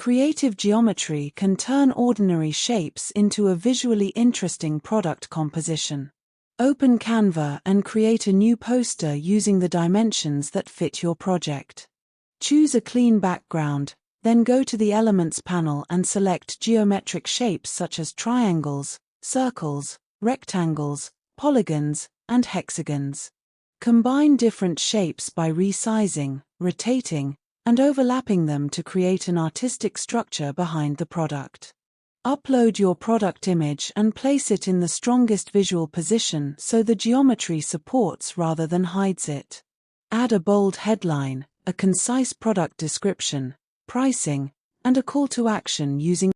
Creative geometry can turn ordinary shapes into a visually interesting product composition. Open Canva and create a new poster using the dimensions that fit your project. Choose a clean background, then go to the Elements panel and select geometric shapes such as triangles, circles, rectangles, polygons, and hexagons. Combine different shapes by resizing, rotating, and overlapping them to create an artistic structure behind the product. Upload your product image and place it in the strongest visual position so the geometry supports rather than hides it. Add a bold headline, a concise product description, pricing, and a call to action using